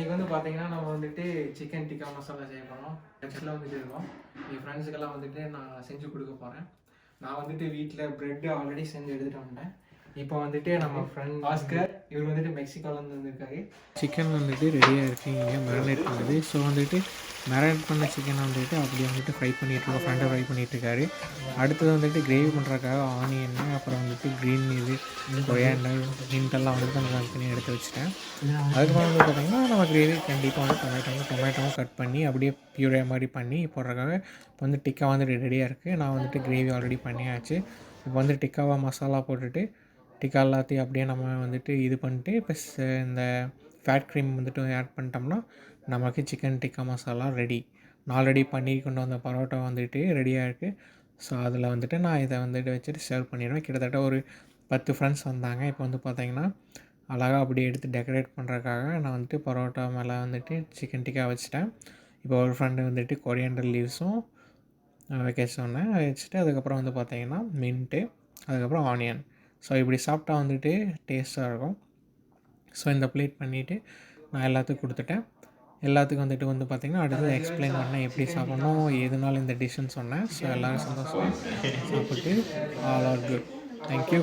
இன்றைக்கி வந்து பார்த்தீங்கன்னா நம்ம வந்துட்டு சிக்கன் டிக்கா மசாலா செய்ய போகிறோம். ஆக்சுவலாக வந்துட்டு இருக்கோம் என் ஃப்ரெண்ட்ஸுக்கெல்லாம் வந்துட்டு நான் செஞ்சு கொடுக்க போகிறேன். நான் வந்துட்டு வீட்டில் ப்ரெட்டு ஆல்ரெடி செஞ்சு எடுத்துகிட்டு வந்தேன். இப்போ வந்துட்டு நம்ம ஃப்ரெண்ட் ஆஸ்கர் இவர் வந்துட்டு மெக்சிகோலேருந்து வந்திருக்காரு. சிக்கன் வந்துட்டு ரெடியாக இருக்குது, இங்கே மேரினேட் பண்ணுது. ஸோ வந்துட்டு மேரினேட் பண்ண சிக்கனை வந்துட்டு அப்படியே வந்துட்டு ஃப்ரை பண்ணிகிட்ருக்கோம், ஃப்ரெண்டை ஃப்ரை பண்ணிகிட்ருக்காரு. அடுத்தது வந்துட்டு கிரேவி பண்ணுறதுக்காக ஆனியன், அப்புறம் வந்துட்டு க்ரீன் கொரியாண்டர், மின்ட்டெல்லாம் வந்துட்டு நம்ம கட் பண்ணி எடுத்து வச்சுட்டேன். அதுக்கப்புறம் வந்து பார்த்திங்கன்னா நம்ம கிரேவி கண்டிப்பாக வந்து டொமேட்டோவும் கட் பண்ணி அப்படியே பியூரே மாதிரி பண்ணி போடுறதுக்காக இப்போ வந்து டிக்கா வந்துட்டு ரெடியாக இருக்குது. நான் வந்துட்டு கிரேவி ஆல்ரெடி பண்ணியாச்சு. இப்போ வந்து டிக்காவா மசாலா போட்டுட்டு டிக்கா எல்லாத்தையும் அப்படியே நம்ம வந்துட்டு இது பண்ணிட்டு ப்ளஸ் இந்த ஃபேட் க்ரீம் வந்துட்டு ஆட் பண்ணிட்டோம்னா நமக்கு சிக்கன் டிக்கா மசாலா ரெடி. நான் ஆல்ரெடி பண்ணி கொண்டு வந்த பரோட்டா வந்துட்டு ரெடியாக இருக்குது. ஸோ அதில் வந்துட்டு நான் இதை வந்துட்டு வச்சுட்டு சர்வ் பண்ணிடுவேன். கிட்டத்தட்ட ஒரு 10 ஃப்ரெண்ட்ஸ் வந்தாங்க. இப்போ வந்து பார்த்திங்கன்னா அழகாக அப்படியே எடுத்து டெக்கரேட் பண்ணுறதுக்காக நான் வந்துட்டு பரோட்டா மேலே வந்துட்டு சிக்கன் டிக்கா வச்சுட்டேன். இப்போ ஒரு ஃப்ரெண்டு வந்துட்டு கொரியாண்டர் லீவ்ஸும் வைக்க சொன்னேன், வச்சுட்டு அதுக்கப்புறம் வந்து பார்த்திங்கன்னா மின்ட்டு, அதுக்கப்புறம் ஆனியன். ஸோ இப்படி சாப்பிட்டா வந்துட்டு டேஸ்ட்டாக இருக்கும். ஸோ இந்த ப்ளேட் பண்ணிவிட்டு நான் எல்லாத்துக்கும் கொடுத்துட்டேன். எல்லாத்துக்கும் வந்துட்டு வந்து பார்த்திங்கன்னா அடுத்தது எக்ஸ்பிளைன் பண்ணேன் எப்படி சாப்பிட்ணும் எதுனாலும் இந்த டிஷ்ஷுன்னு சொன்னேன். ஸோ எல்லோரும் சந்தோஷமாக சாப்பிட்டு ஆல் ஆர் குட். தேங்க்யூ.